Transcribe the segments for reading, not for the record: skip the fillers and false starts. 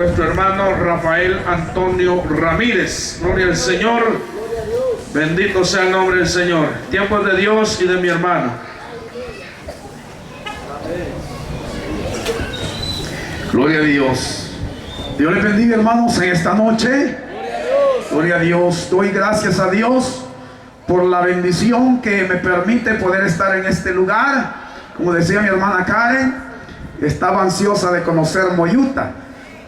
Nuestro hermano Rafael Antonio Ramírez. Gloria al Señor. Bendito sea el nombre del Señor. Tiempos de Dios y de mi hermano. Gloria a Dios. Dios les bendiga, hermanos, en esta noche. Gloria a Dios. Doy gracias a Dios por la bendición que me permite poder estar en este lugar. Como decía mi hermana Karen, estaba ansiosa de conocer Moyuta.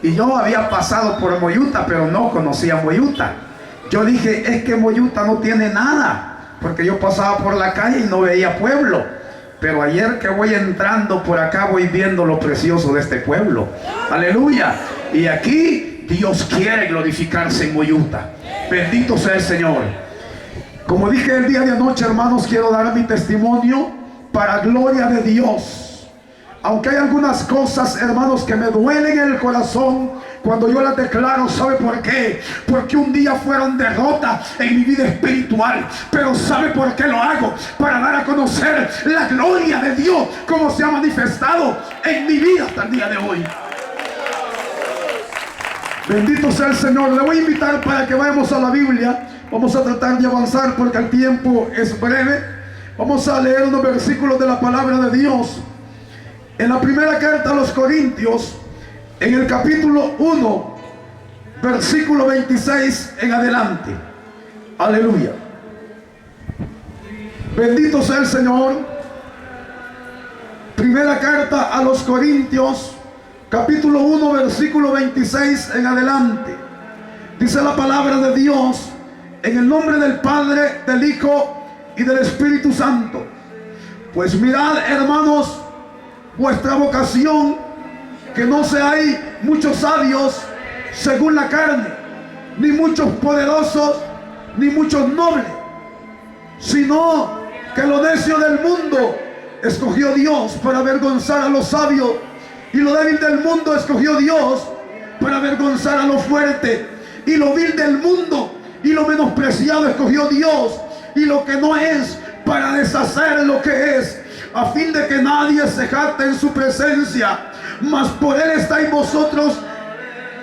Y yo había pasado por Moyuta, pero no conocía Moyuta. Yo dije, es que Moyuta no tiene nada, porque yo pasaba por la calle y no veía pueblo. Pero ayer que voy entrando por acá, voy viendo lo precioso de este pueblo. Aleluya. Y aquí Dios quiere glorificarse en Moyuta. Bendito sea el Señor. Como dije el día de anoche, hermanos, quiero dar mi testimonio para gloria de Dios. Aunque hay algunas cosas, hermanos, que me duelen en el corazón cuando yo las declaro. ¿Sabe por qué? Porque un día fueron derrotas en mi vida espiritual. Pero ¿sabe por qué lo hago? Para dar a conocer la gloria de Dios, como se ha manifestado en mi vida hasta el día de hoy. Bendito sea el Señor. Le voy a invitar para que vayamos a la Biblia. Vamos a tratar de avanzar porque el tiempo es breve. Vamos a leer unos versículos de la palabra de Dios. En la primera carta a los Corintios, en el capítulo 1, versículo 26 en adelante. Aleluya. Bendito sea el Señor. Primera carta a los Corintios, capítulo 1, versículo 26 en adelante. Dice la palabra de Dios, en el nombre del Padre, del Hijo y del Espíritu Santo. Pues mirad, hermanos, vuestra vocación, que no seáis muchos sabios según la carne, ni muchos poderosos, ni muchos nobles, sino que lo necio del mundo escogió Dios para avergonzar a los sabios, y lo débil del mundo escogió Dios para avergonzar a lo fuerte, y lo vil del mundo y lo menospreciado escogió Dios, y lo que no es, para deshacer lo que es, a fin de que nadie se jacte en su presencia. Mas por él estáis vosotros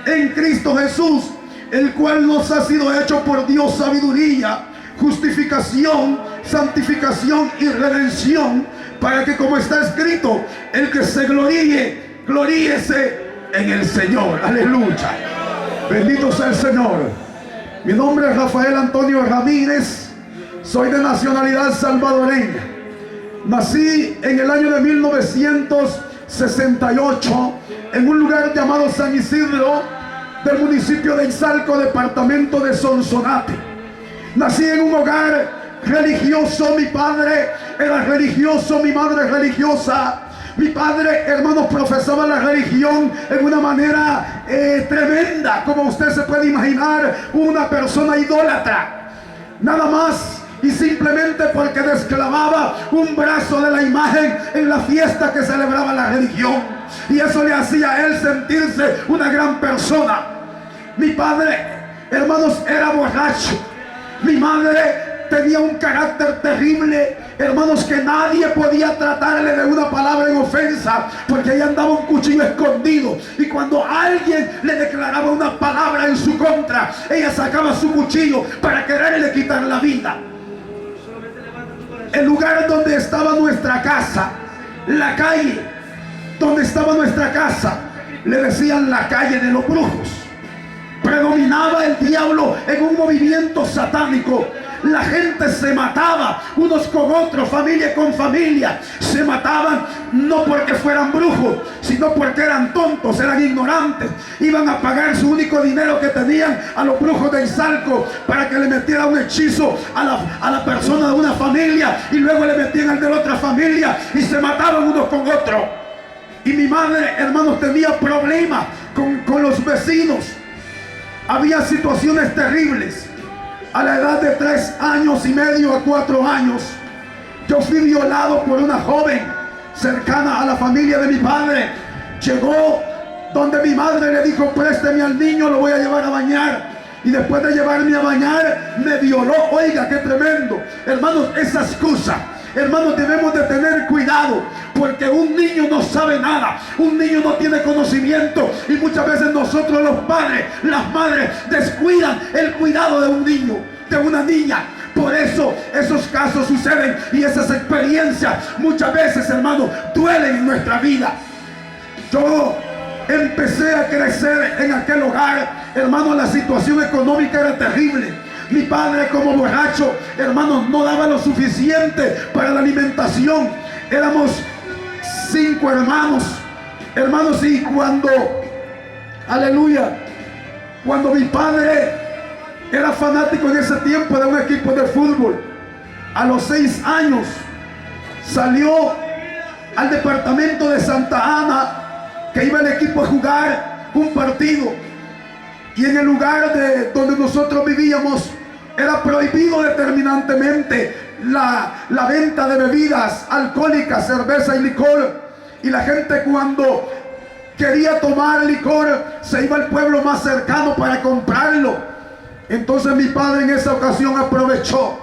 en Cristo Jesús, el cual nos ha sido hecho por Dios sabiduría, justificación, santificación y redención, para que, como está escrito, el que se gloríe, gloríese en el Señor. Aleluya. Bendito sea el Señor. Mi nombre es Rafael Antonio Ramírez. Soy de nacionalidad salvadoreña. Nací en el año de 1968 en un lugar llamado San Isidro, del municipio de Izalco, departamento de Sonsonate. Nací en un hogar religioso. Mi padre era religioso, mi madre religiosa. Mi padre, hermanos, profesaba la religión en una manera tremenda, como usted se puede imaginar, una persona idólatra. Nada más y simplemente porque desclavaba un brazo de la imagen en la fiesta que celebraba la religión, y eso le hacía a él sentirse una gran persona. Mi padre, hermanos, era borracho. Mi madre tenía un carácter terrible, hermanos, que nadie podía tratarle de una palabra en ofensa, porque ella andaba un cuchillo escondido, y cuando alguien le declaraba una palabra en su contra, ella sacaba su cuchillo para quererle quitar la vida. El lugar donde estaba nuestra casa, la calle donde estaba nuestra casa, le decían la calle de los brujos. Predominaba el diablo en un movimiento satánico. La gente se mataba unos con otros, familia con familia. Se mataban no porque fueran brujos, sino porque eran tontos, eran ignorantes. Iban a pagar su único dinero que tenían a los brujos de Izalco para que le metieran un hechizo a la persona de una familia, y luego le metían al de la otra familia, y se mataban unos con otros. Y mi madre, hermanos, tenía problemas con los vecinos. Había situaciones terribles. A la edad de 3 años y medio a 4 años, yo fui violado por una joven cercana a la familia de mi padre. Llegó donde mi madre le dijo: présteme al niño, lo voy a llevar a bañar. Y después de llevarme a bañar, me violó. Oiga, qué tremendo. Hermanos, esa excusa Hermanos, debemos de tener cuidado, porque un niño no sabe nada, un niño no tiene conocimiento, y muchas veces nosotros los padres, las madres, descuidan el cuidado de un niño, de una niña. Por eso esos casos suceden y esas experiencias muchas veces, hermanos, duelen en nuestra vida. Yo empecé a crecer en aquel hogar, hermano, la situación económica era terrible. Mi padre, como borracho, hermano, no daba lo suficiente para la alimentación. Éramos 5 hermanos, y aleluya, cuando mi padre era fanático en ese tiempo de un equipo de fútbol, a los 6 años salió al departamento de Santa Ana, que iba el equipo a jugar un partido, y en el lugar donde nosotros vivíamos era prohibido determinantemente la venta de bebidas alcohólicas, cerveza y licor, y la gente, cuando quería tomar licor, se iba al pueblo más cercano para comprarlo. Entonces mi padre en esa ocasión aprovechó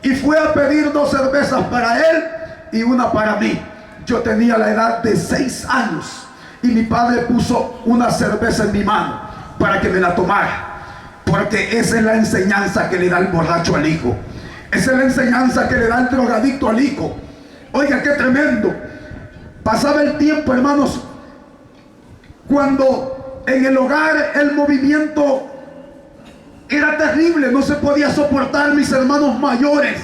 y fue a pedir 2 cervezas para él y una para mí. Yo tenía la edad de 6 años y mi padre puso una cerveza en mi mano para que me la tomara, porque esa es la enseñanza que le da el borracho al hijo. Esa es la enseñanza que le da el drogadicto al hijo. Oiga, qué tremendo. Pasaba el tiempo, hermanos, cuando en el hogar el movimiento era terrible, no se podía soportar. Mis hermanos mayores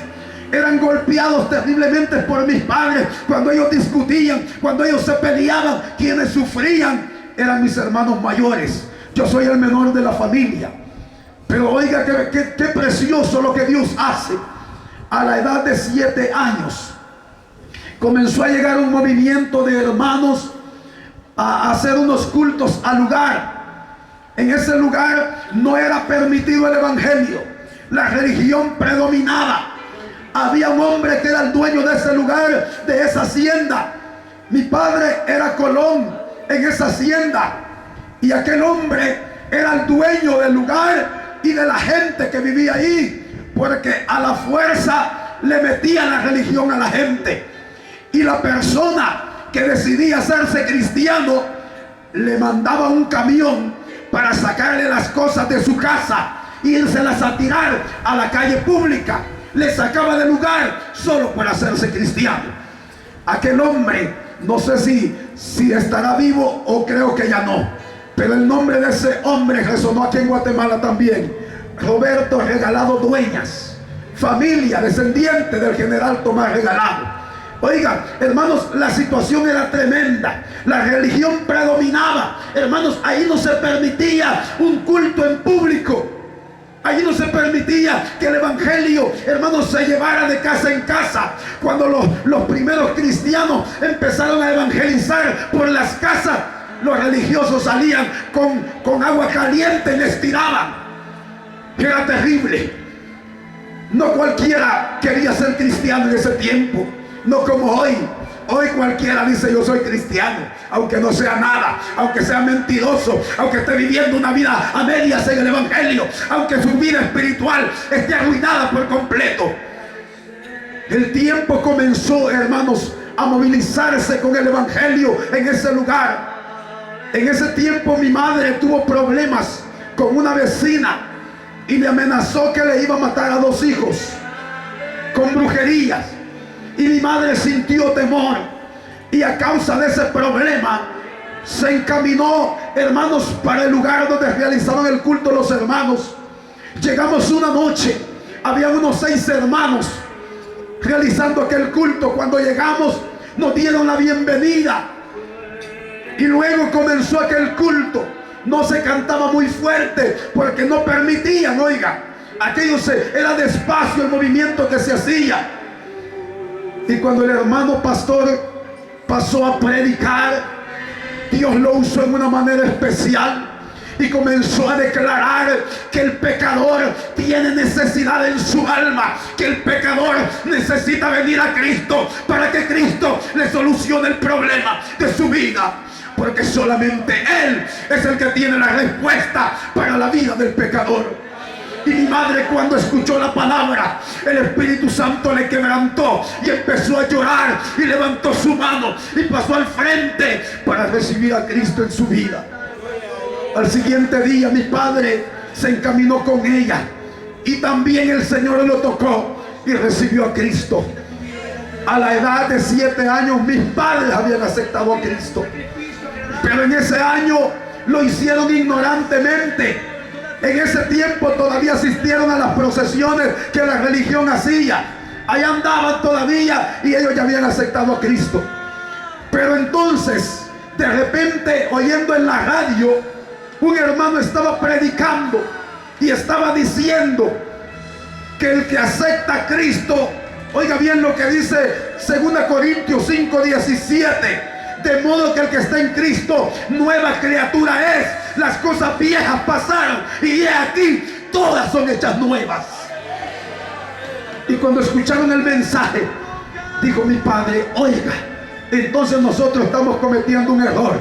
eran golpeados terriblemente por mis padres. Cuando ellos discutían, cuando ellos se peleaban, quienes sufrían eran mis hermanos mayores. Yo soy el menor de la familia. Pero oiga, qué precioso lo que Dios hace. A la edad de 7 años comenzó a llegar un movimiento de hermanos a hacer unos cultos al lugar. En ese lugar no era permitido el evangelio, la religión predominaba. Había un hombre que era el dueño de ese lugar, de esa hacienda. Mi padre era colón en esa hacienda, y aquel hombre era el dueño del lugar y de la gente que vivía ahí, porque a la fuerza le metía la religión a la gente. Y la persona que decidía hacerse cristiano le mandaba un camión para sacarle las cosas de su casa e írselas a tirar a la calle pública. Le sacaba del lugar solo para hacerse cristiano. Aquel hombre, no sé si estará vivo o creo que ya no, pero el nombre de ese hombre resonó aquí en Guatemala también. Roberto Regalado Dueñas, familia descendiente del general Tomás Regalado. Oiga, hermanos, la situación era tremenda. La religión predominaba. Hermanos, ahí no se permitía un culto en público. Allí no se permitía que el evangelio, hermanos, se llevara de casa en casa. Cuando los primeros cristianos empezaron a evangelizar por las casas, los religiosos salían con agua caliente y les tiraban. Era terrible. No cualquiera quería ser cristiano en ese tiempo. No como hoy. Hoy cualquiera dice yo soy cristiano, aunque no sea nada, aunque sea mentiroso, aunque esté viviendo una vida a medias en el evangelio, aunque su vida espiritual esté arruinada por completo. El tiempo comenzó, hermanos, a movilizarse con el evangelio en ese lugar. En ese tiempo mi madre tuvo problemas con una vecina y le amenazó que le iba a matar a 2 hijos con brujerías. Y mi madre sintió temor, y a causa de ese problema se encaminó, hermanos, para el lugar donde realizaron el culto los hermanos. Llegamos una noche, había unos 6 hermanos realizando aquel culto. Cuando llegamos nos dieron la bienvenida y luego comenzó aquel culto. No se cantaba muy fuerte porque no permitían, oiga, aquello era despacio el movimiento que se hacía. Y cuando el hermano pastor pasó a predicar, Dios lo usó en una manera especial y comenzó a declarar que el pecador tiene necesidad en su alma, que el pecador necesita venir a Cristo para que Cristo le solucione el problema de su vida, porque solamente Él es el que tiene la respuesta para la vida del pecador. Y mi madre, cuando escuchó la palabra, el Espíritu Santo le quebrantó y empezó a llorar y levantó su mano y pasó al frente para recibir a Cristo en su vida. Al siguiente día mi padre se encaminó con ella y también el Señor lo tocó y recibió a Cristo. A la edad de 7 años mis padres habían aceptado a Cristo, pero en ese año lo hicieron ignorantemente. En ese tiempo todavía asistieron a las procesiones que la religión hacía. Ahí andaban todavía y ellos ya habían aceptado a Cristo. Pero entonces, de repente, oyendo en la radio, un hermano estaba predicando y estaba diciendo que el que acepta a Cristo, oiga bien lo que dice 2 Corintios 5:17, de modo que el que está en Cristo, nueva criatura es. Las cosas viejas pasaron y he aquí, todas son hechas nuevas. Y cuando escucharon el mensaje, dijo mi padre, oiga, entonces nosotros estamos cometiendo un error.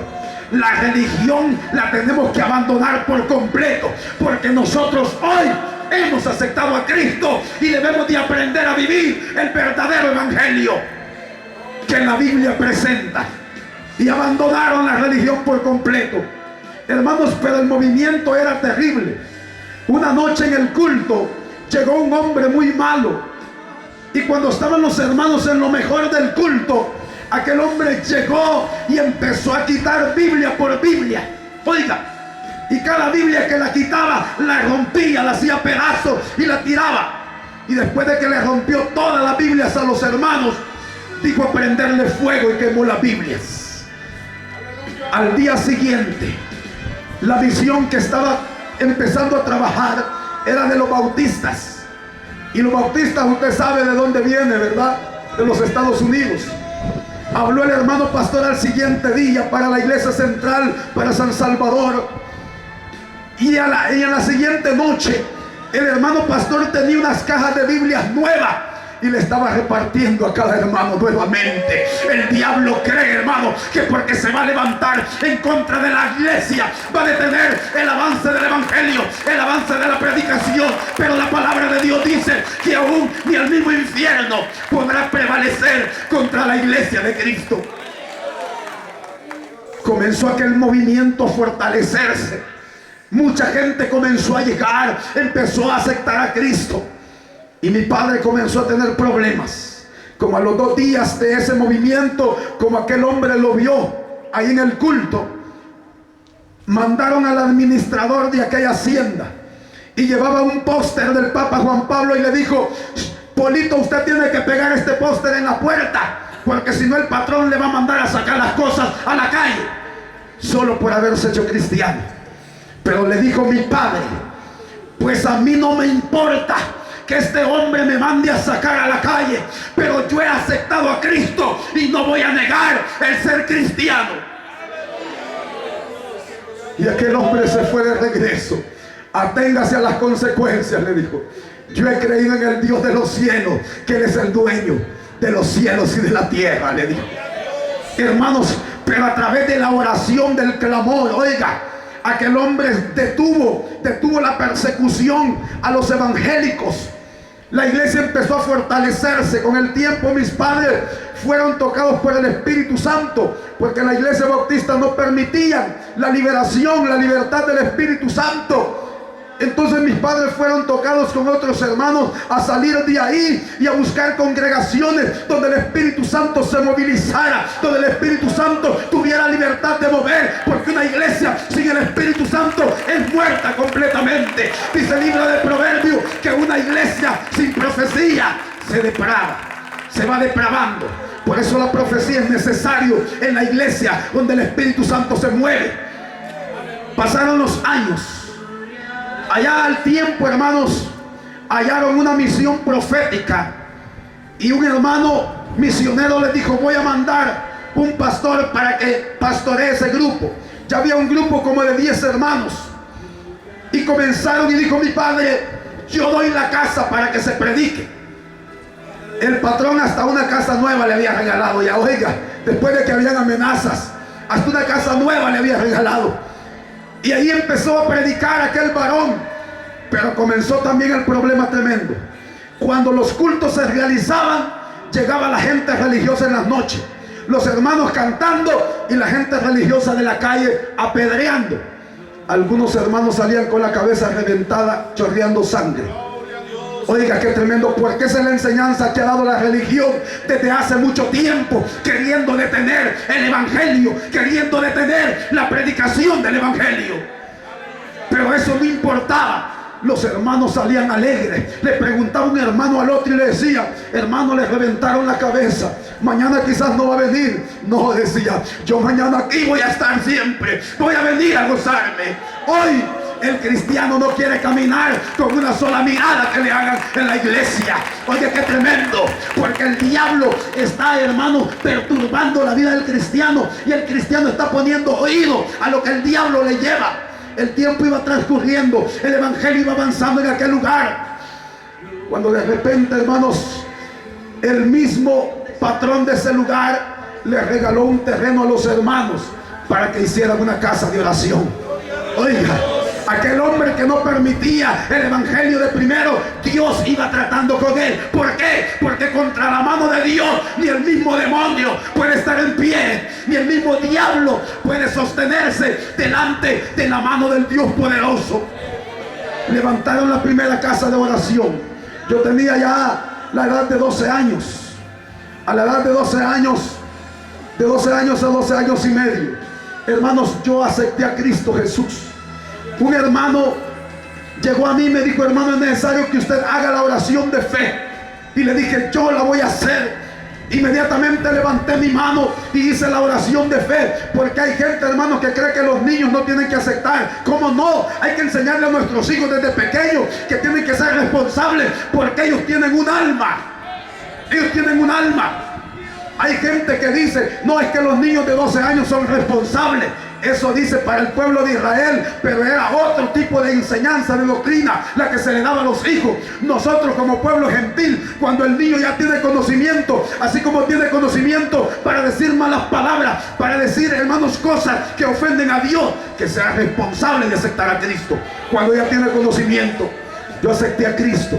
La religión la tenemos que abandonar por completo, porque nosotros hoy hemos aceptado a Cristo y debemos de aprender a vivir el verdadero evangelio que la Biblia presenta. Y abandonaron la religión por completo. Hermanos, pero el movimiento era terrible. Una noche en el culto llegó un hombre muy malo, y cuando estaban los hermanos en lo mejor del culto, aquel hombre llegó y empezó a quitar Biblia por Biblia. Oiga, y cada Biblia que la quitaba, la rompía, la hacía pedazos y la tiraba. Y después de que le rompió todas las Biblias a los hermanos, dijo a prenderle fuego y quemó las Biblias. Al día siguiente, la misión que estaba empezando a trabajar era de los bautistas. Y los bautistas, usted sabe de dónde viene, ¿verdad? De los Estados Unidos. Habló el hermano pastor al siguiente día para la iglesia central, para San Salvador. Y en la siguiente noche, el hermano pastor tenía unas cajas de Biblias nuevas y le estaba repartiendo a cada hermano nuevamente. El diablo cree, hermano, que porque se va a levantar en contra de la iglesia, va a detener el avance del evangelio, el avance de la predicación. Pero la palabra de Dios dice que aún ni el mismo infierno podrá prevalecer contra la iglesia de Cristo. Comenzó aquel movimiento a fortalecerse. Mucha gente comenzó a llegar, empezó a aceptar a Cristo. Y mi padre comenzó a tener problemas. Como a los 2 días de ese movimiento, como aquel hombre lo vio ahí en el culto, mandaron al administrador de aquella hacienda y llevaba un póster del Papa Juan Pablo y le dijo, Polito, usted tiene que pegar este póster en la puerta, porque si no el patrón le va a mandar a sacar las cosas a la calle, solo por haberse hecho cristiano. Pero le dijo mi padre, pues a mí no me importa que este hombre me mande a sacar a la calle, pero yo he aceptado a Cristo y no voy a negar el ser cristiano. Y aquel hombre se fue de regreso. Aténgase a las consecuencias, le dijo. Yo he creído en el Dios de los cielos, que Él es el dueño de los cielos y de la tierra, le dijo. Hermanos, pero a través de la oración, del clamor, oiga, aquel hombre detuvo la persecución a los evangélicos. La iglesia empezó a fortalecerse. Con el tiempo mis padres fueron tocados por el Espíritu Santo, porque la iglesia bautista no permitía la liberación, la libertad del Espíritu Santo. Entonces mis padres fueron tocados con otros hermanos a salir de ahí y a buscar congregaciones donde el Espíritu Santo se movilizara, donde el Espíritu Santo tuviera libertad de mover, porque una iglesia sin el Espíritu Santo es muerta completamente. Dice el libro de Proverbios que una iglesia sin profecía se deprava, se va depravando. Por eso la profecía es necesario en la iglesia donde el Espíritu Santo se mueve. Pasaron los años. Allá al tiempo, hermanos, hallaron una misión profética y un hermano misionero les dijo, voy a mandar un pastor para que pastoree ese grupo. Ya había un grupo como de 10 hermanos y comenzaron, y dijo mi padre, yo doy la casa para que se predique. El patrón hasta una casa nueva le había regalado, ya oiga, después de que habían amenazas, hasta una casa nueva le había regalado. Y ahí empezó a predicar aquel varón. Pero comenzó también el problema tremendo. Cuando los cultos se realizaban, llegaba la gente religiosa en las noches, los hermanos cantando y la gente religiosa de la calle apedreando. Algunos hermanos salían con la cabeza reventada, chorreando sangre. Oiga, qué tremendo, porque esa es la enseñanza que ha dado la religión desde hace mucho tiempo, queriendo detener el evangelio, queriendo detener la predicación del evangelio. Pero eso no importaba. Los hermanos salían alegres. Le preguntaba un hermano al otro y le decía: hermano, le reventaron la cabeza, mañana quizás no va a venir. No, decía, yo mañana aquí voy a estar siempre, voy a venir a gozarme. Hoy el cristiano no quiere caminar con una sola mirada que le hagan en la iglesia. Oye, qué tremendo, porque el diablo está, hermano, perturbando la vida del cristiano, y el cristiano está poniendo oído a lo que el diablo le lleva. El tiempo iba transcurriendo, el evangelio iba avanzando en aquel lugar, cuando de repente, hermanos, el mismo patrón de ese lugar le regaló un terreno a los hermanos para que hicieran una casa de oración. Oiga, aquel hombre que no permitía el evangelio de primero, Dios iba tratando con él. ¿Por qué? Porque contra la mano de Dios ni el mismo demonio puede estar en pie, ni el mismo diablo puede sostenerse delante de la mano del Dios poderoso. Levantaron la primera casa de oración. Yo tenía ya la edad de 12 años. A la edad de 12 años, de 12 años a 12 años y medio, hermanos, yo acepté a Cristo Jesús. Un hermano llegó a mí y me dijo: hermano, es necesario que usted haga la oración de fe. Y le dije: yo la voy a hacer. Inmediatamente levanté mi mano y hice la oración de fe, porque hay gente, hermano, que cree que los niños no tienen que aceptar. ¿Cómo no? Hay que enseñarle a nuestros hijos desde pequeños que tienen que ser responsables, porque ellos tienen un alma. Ellos tienen un alma. Hay gente que dice: no, es que los niños de 12 años son responsables. Eso dice para el pueblo de Israel, pero era otro tipo de enseñanza, de doctrina, la que se le daba a los hijos. Nosotros, como pueblo gentil, cuando el niño ya tiene conocimiento, así como tiene conocimiento para decir malas palabras, para decir, hermanos, cosas que ofenden a Dios, que sea responsable de aceptar a Cristo. Cuando ya tiene conocimiento, yo acepté a Cristo.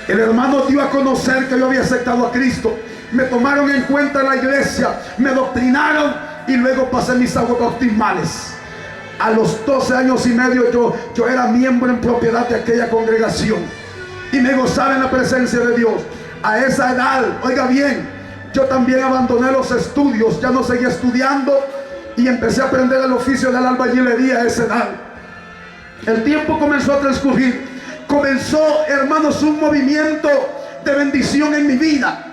El hermano dio a conocer que yo había aceptado a Cristo. Me tomaron en cuenta en la iglesia, me doctrinaron, y luego pasé mis aguas bautismales. A los 12 años y medio yo era miembro en propiedad de aquella congregación y me gozaba en la presencia de Dios. A esa edad, oiga bien, yo también abandoné los estudios, ya no seguía estudiando y empecé a aprender el oficio de la albañilería a esa edad. El tiempo comenzó a transcurrir. Comenzó, hermanos, un movimiento de bendición en mi vida.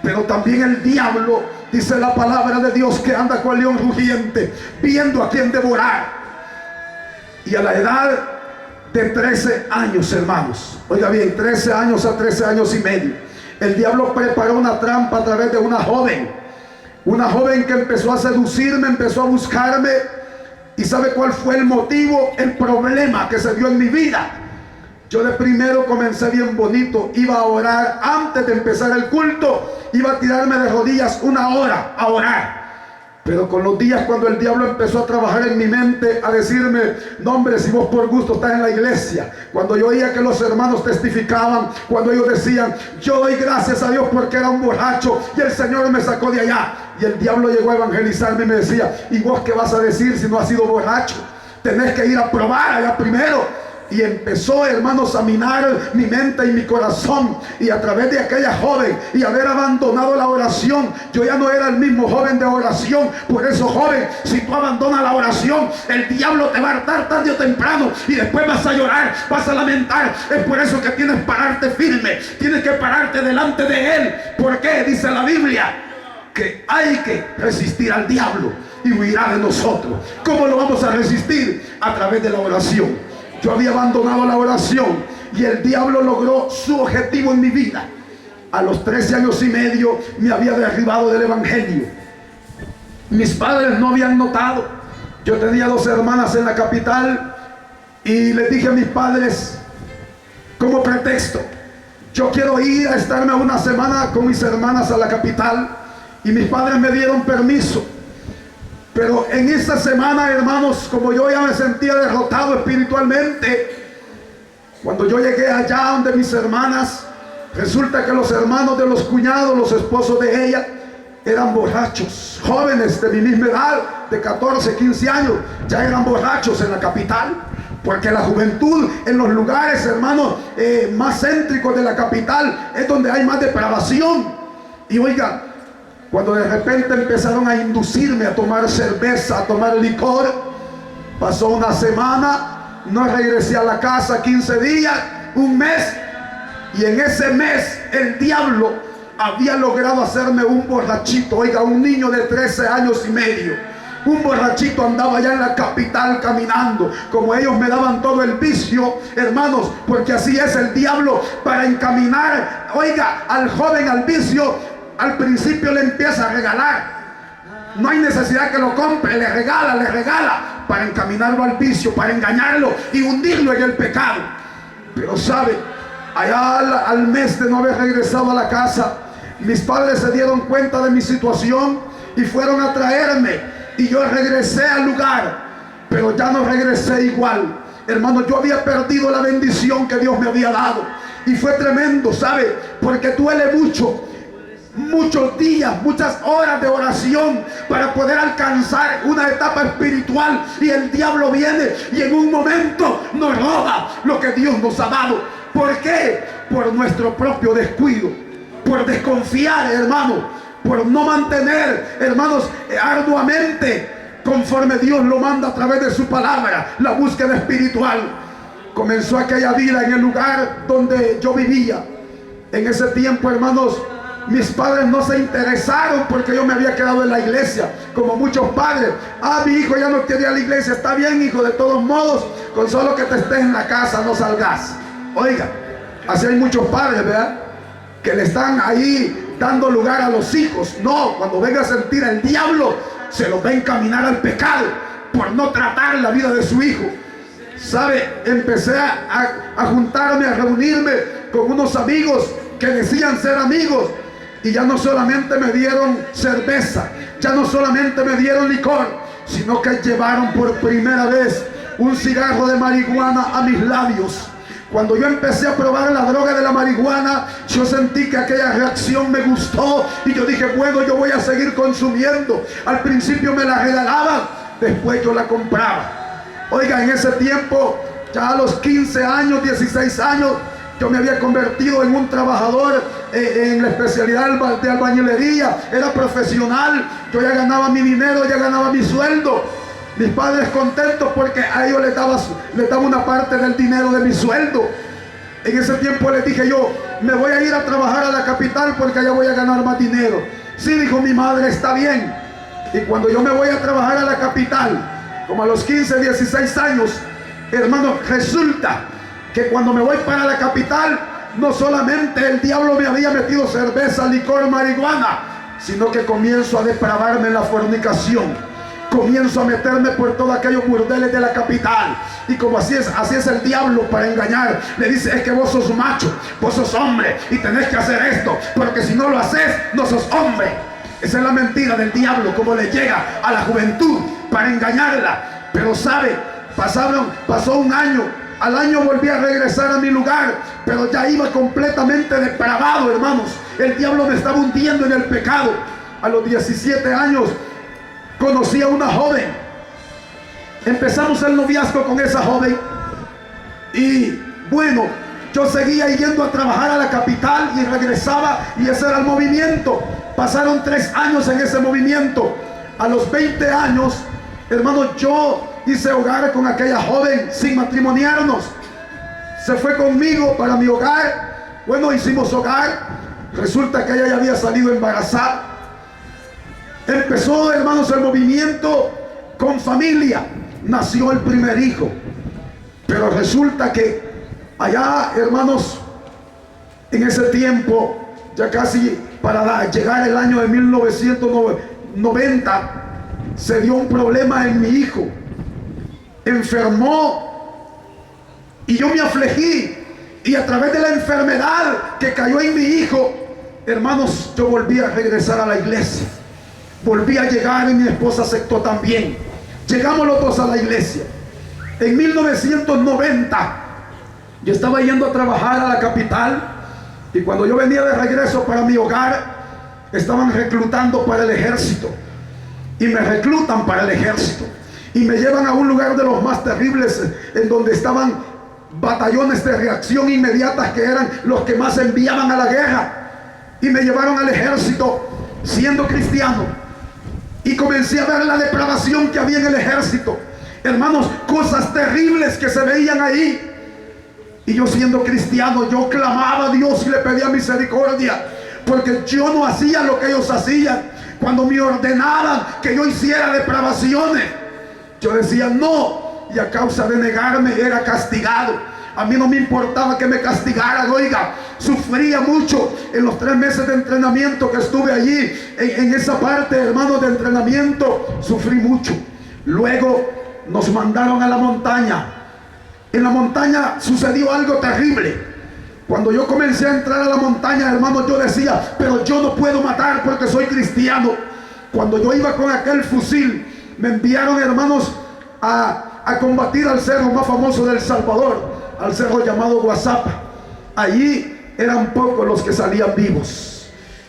Pero también el diablo, dice la palabra de Dios, que anda cual león rugiente, viendo a quien devorar. Y a la edad de 13 años, hermanos, oiga bien, 13 años a 13 años y medio, el diablo preparó una trampa a través de una joven que empezó a seducirme, empezó a buscarme. ¿Y sabe cuál fue el motivo, el problema que se dio en mi vida? Yo de primero comencé bien bonito, iba a orar antes de empezar el culto, iba a tirarme de rodillas una hora a orar. Pero con los días, cuando el diablo empezó a trabajar en mi mente, a decirme: no, hombre, si vos por gusto estás en la iglesia. Cuando yo oía que los hermanos testificaban, cuando ellos decían: yo doy gracias a Dios porque era un borracho y el Señor me sacó de allá. Y el diablo llegó a evangelizarme y me decía: ¿y vos qué vas a decir si no has sido borracho? Tenés que ir a probar allá primero. Y empezó, hermanos, a minar mi mente y mi corazón. Y a través de aquella joven y haber abandonado la oración, yo ya no era el mismo joven de oración. Por eso, joven, si tú abandonas la oración, el diablo te va a hartar tarde o temprano, y después vas a llorar, vas a lamentar. Es por eso que tienes que pararte firme, tienes que pararte delante de él. ¿Por qué? Dice la Biblia que hay que resistir al diablo y huirá de nosotros. ¿Cómo lo vamos a resistir? A través de la oración. Yo había abandonado la oración y el diablo logró su objetivo en mi vida. A los 13 años y medio me había derribado del evangelio. Mis padres no habían notado. Yo tenía 2 hermanas en la capital y les dije a mis padres, como pretexto: yo quiero ir a estarme una semana con mis hermanas a la capital. Y mis padres me dieron permiso. Pero en esta semana, hermanos, como yo ya me sentía derrotado espiritualmente, Cuando yo llegué allá donde mis hermanas, resulta que los hermanos de los cuñados, los esposos de ella, eran borrachos, jóvenes de mi misma edad, de 14, 15 años, ya eran borrachos en la capital. Porque la juventud en los lugares, hermanos, más céntricos de la capital es donde hay más depravación. Y oiga, cuando de repente empezaron a inducirme a tomar cerveza, a tomar licor, pasó una semana, no regresé a la casa 15 días, un mes, y en ese mes el diablo había logrado hacerme un borrachito. Oiga, un niño de 13 años y medio. Un borrachito andaba allá en la capital caminando. Como ellos me daban todo el vicio, hermanos, porque así es el diablo, para encaminar, oiga, al joven al vicio. Al principio le empieza a regalar, no hay necesidad que lo compre, le regala para encaminarlo al vicio, para engañarlo y hundirlo en el pecado. Pero sabe, allá al mes de no haber regresado a la casa, mis padres se dieron cuenta de mi situación y fueron a traerme. Y yo regresé al lugar, pero ya no regresé igual. Hermano, yo había perdido la bendición que Dios me había dado. Y fue tremendo, ¿sabe? Porque duele mucho. Muchos días, muchas horas de oración para poder alcanzar una etapa espiritual. Y el diablo viene y en un momento nos roba lo que Dios nos ha dado. ¿Por qué? Por nuestro propio descuido. Por desconfiar, hermano. Por no mantener, hermanos, arduamente, conforme Dios lo manda a través de su palabra, la búsqueda espiritual. Comenzó aquella vida en el lugar donde yo vivía. En ese tiempo, hermanos, mis padres no se interesaron porque yo me había quedado en la iglesia, como muchos padres. Mi hijo ya no quiere ir a la iglesia. Está bien, hijo, de todos modos, con solo que te estés en la casa, no salgas. Oiga, así hay muchos padres, ¿verdad?, que le están ahí dando lugar a los hijos. No, cuando venga a sentir el diablo, se los va a encaminar al pecado por no tratar la vida de su hijo. ¿Sabe? Empecé a juntarme, a reunirme con unos amigos que decían ser amigos, y ya no solamente me dieron cerveza, ya no solamente me dieron licor, sino que llevaron por primera vez un cigarro de marihuana a mis labios. Cuando yo empecé a probar la droga de la marihuana, yo sentí que aquella reacción me gustó y yo dije, bueno, yo voy a seguir consumiendo. Al principio me la regalaban, después yo la compraba. Oiga, en ese tiempo, ya a los 15 años, 16 años, yo me había convertido en un trabajador en la especialidad de albañilería. Era profesional, yo ya ganaba mi dinero, ya ganaba mi sueldo. Mis padres contentos porque a ellos les daba una parte del dinero de mi sueldo. En ese tiempo les dije yo, me voy a ir a trabajar a la capital porque allá voy a ganar más dinero. Sí, dijo mi madre, está bien. Y cuando yo me voy a trabajar a la capital, como a los 15, 16 años, hermano, resulta que cuando me voy para la capital, no solamente el diablo me había metido cerveza, licor, marihuana, sino que comienzo a depravarme en la fornicación. Comienzo a meterme por todos aquellos burdeles de la capital. Y como así es el diablo para engañar. Le dice, es que vos sos macho, vos sos hombre y tenés que hacer esto, porque si no lo haces, no sos hombre. Esa es la mentira del diablo, como le llega a la juventud para engañarla. Pero sabe, pasó un año. Al año volví a regresar a mi lugar, pero ya iba completamente depravado, hermanos. El diablo me estaba hundiendo en el pecado. A los 17 años conocí a una joven. Empezamos el noviazgo con esa joven. Y bueno, yo seguía yendo a trabajar a la capital y regresaba, y ese era el movimiento. Pasaron 3 años en ese movimiento. A los 20 años, hermano, yo hice hogar con aquella joven sin matrimoniarnos. Se fue conmigo para mi hogar. Bueno, hicimos hogar. Resulta que ella ya había salido embarazada. Empezó, hermanos, el movimiento con familia. Nació el primer hijo. Pero resulta que allá, hermanos, en ese tiempo, ya casi para llegar el año de 1990, se dio un problema en mi hijo. Enfermó y yo me afligí, y a través de la enfermedad que cayó en mi hijo, hermanos, yo volví a regresar a la iglesia. Volví a llegar y mi esposa aceptó también. Llegamos los dos a la iglesia. En 1990 Yo estaba yendo a trabajar a la capital y cuando yo venía de regreso para mi hogar, estaban reclutando para el ejército. Y me reclutan para el ejército. Y me llevan a un lugar de los más terribles, en donde estaban batallones de reacción inmediata, que eran los que más enviaban a la guerra. Y me llevaron al ejército siendo cristiano. Y comencé a ver la depravación que había en el ejército. Hermanos, cosas terribles que se veían ahí. Y yo siendo cristiano, yo clamaba a Dios y le pedía misericordia, porque yo no hacía lo que ellos hacían. Cuando me ordenaban que yo hiciera depravaciones, yo decía no, y a causa de negarme era castigado. A mí no me importaba que me castigaran. Oiga, sufría mucho en los 3 meses de entrenamiento que estuve allí. En esa parte, hermanos, de entrenamiento, sufrí mucho. Luego nos mandaron a la montaña. En la montaña sucedió algo terrible. Cuando yo comencé a entrar a la montaña, hermanos, yo decía, pero yo no puedo matar porque soy cristiano. Cuando yo iba con aquel fusil, me enviaron, hermanos, a combatir al cerro más famoso de El Salvador, al cerro llamado Guasapa. Allí eran pocos los que salían vivos.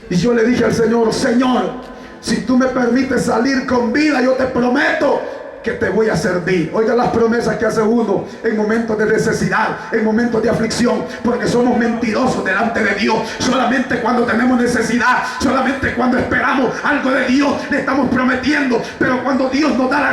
Y yo le dije al Señor, Señor, si tú me permites salir con vida, yo te prometo que te voy a servir. Oiga las promesas que hace uno en momentos de necesidad, en momentos de aflicción, porque somos mentirosos delante de Dios. Solamente cuando tenemos necesidad, solamente cuando esperamos algo de Dios, le estamos prometiendo. Pero cuando Dios nos da la